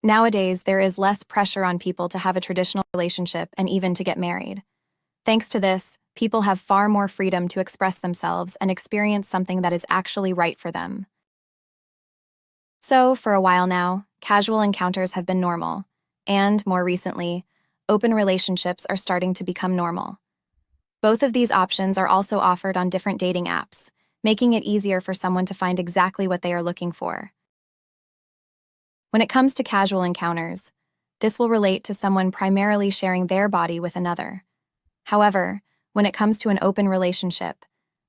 Nowadays, there is less pressure on people to have a traditional relationship and even to get married. Thanks to this, people have far more freedom to express themselves and experience something that is actually right for them. So, for a while now, casual encounters have been normal, and, more recently, open relationships are starting to become normal. Both of these options are also offered on different dating apps, making it easier for someone to find exactly what they are looking for. When it comes to casual encounters, this will relate to someone primarily sharing their body with another. However, when it comes to an open relationship,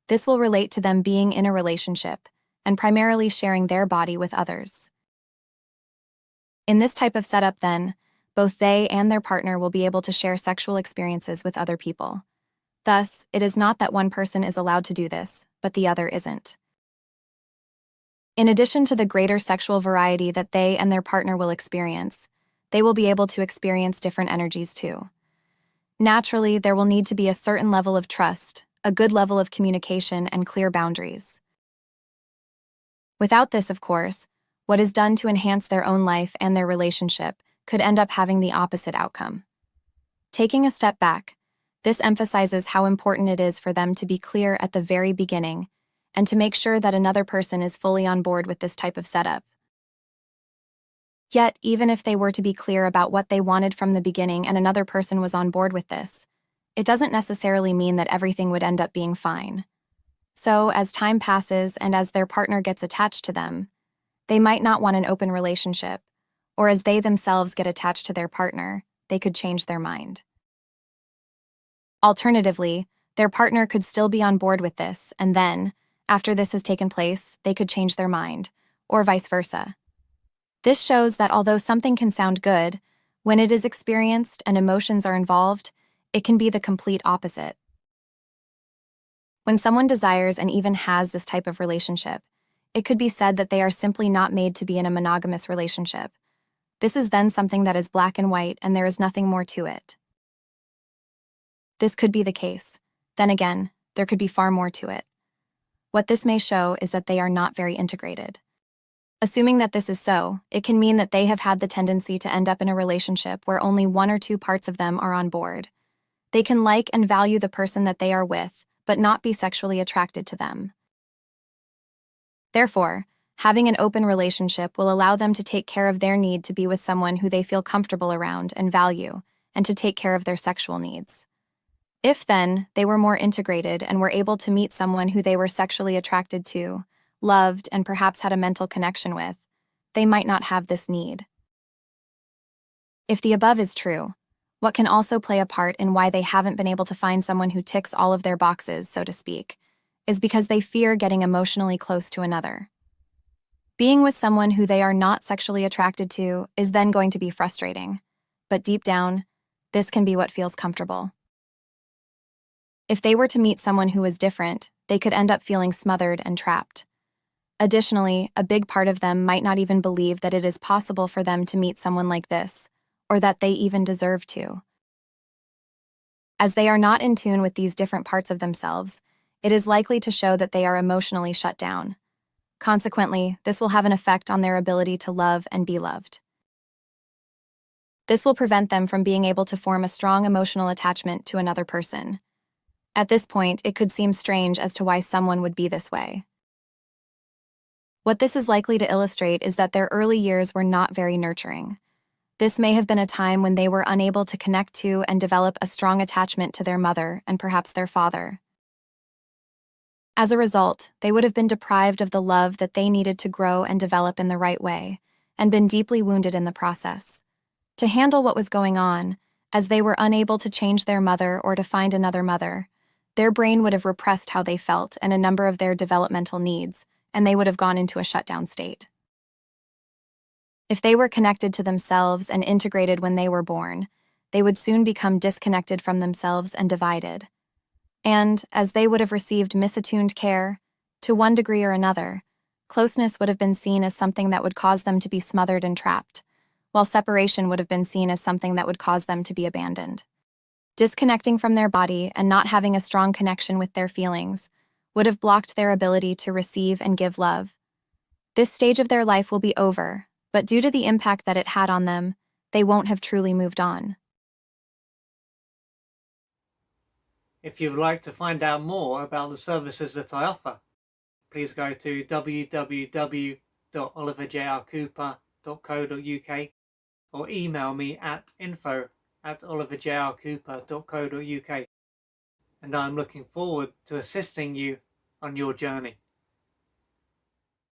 this will relate to them being in a relationship and primarily sharing their body with others. In this type of setup, then, both they and their partner will be able to share sexual experiences with other people. Thus, it is not that one person is allowed to do this, but the other isn't. In addition to the greater sexual variety that they and their partner will experience, they will be able to experience different energies too. Naturally, there will need to be a certain level of trust, a good level of communication, and clear boundaries. Without this, of course, what is done to enhance their own life and their relationship could end up having the opposite outcome. Taking a step back, this emphasizes how important it is for them to be clear at the very beginning and to make sure that another person is fully on board with this type of setup. Yet, even if they were to be clear about what they wanted from the beginning and another person was on board with this, it doesn't necessarily mean that everything would end up being fine. So, as time passes and as their partner gets attached to them, they might not want an open relationship, or as they themselves get attached to their partner, they could change their mind. Alternatively, their partner could still be on board with this, and then, after this has taken place, they could change their mind, or vice versa. This shows that although something can sound good, when it is experienced and emotions are involved, it can be the complete opposite. When someone desires and even has this type of relationship, it could be said that they are simply not made to be in a monogamous relationship. This is then something that is black and white and there is nothing more to it. This could be the case. Then again, there could be far more to it. What this may show is that they are not very integrated. Assuming that this is so, it can mean that they have had the tendency to end up in a relationship where only one or two parts of them are on board. They can like and value the person that they are with, but not be sexually attracted to them. Therefore, having an open relationship will allow them to take care of their need to be with someone who they feel comfortable around and value, and to take care of their sexual needs. If, then, they were more integrated and were able to meet someone who they were sexually attracted to, loved, and perhaps had a mental connection with, they might not have this need. If the above is true, what can also play a part in why they haven't been able to find someone who ticks all of their boxes, so to speak, is because they fear getting emotionally close to another. Being with someone who they are not sexually attracted to is then going to be frustrating, but deep down, this can be what feels comfortable. If they were to meet someone who was different, they could end up feeling smothered and trapped. Additionally, a big part of them might not even believe that it is possible for them to meet someone like this, or that they even deserve to. As they are not in tune with these different parts of themselves, it is likely to show that they are emotionally shut down. Consequently, this will have an effect on their ability to love and be loved. This will prevent them from being able to form a strong emotional attachment to another person. At this point, it could seem strange as to why someone would be this way. What this is likely to illustrate is that their early years were not very nurturing. This may have been a time when they were unable to connect to and develop a strong attachment to their mother and perhaps their father. As a result, they would have been deprived of the love that they needed to grow and develop in the right way, and been deeply wounded in the process. To handle what was going on, as they were unable to change their mother or to find another mother, their brain would have repressed how they felt and a number of their developmental needs, and they would have gone into a shutdown state. If they were connected to themselves and integrated when they were born, they would soon become disconnected from themselves and divided. And, as they would have received misattuned care, to one degree or another, closeness would have been seen as something that would cause them to be smothered and trapped, while separation would have been seen as something that would cause them to be abandoned. Disconnecting from their body and not having a strong connection with their feelings would have blocked their ability to receive and give love. This stage of their life will be over, but due to the impact that it had on them, they won't have truly moved on. If you would like to find out more about the services that I offer, please go to www.oliverjrcooper.co.uk or email me at info@oliverjrcooper.co.uk, and I'm looking forward to assisting you on your journey.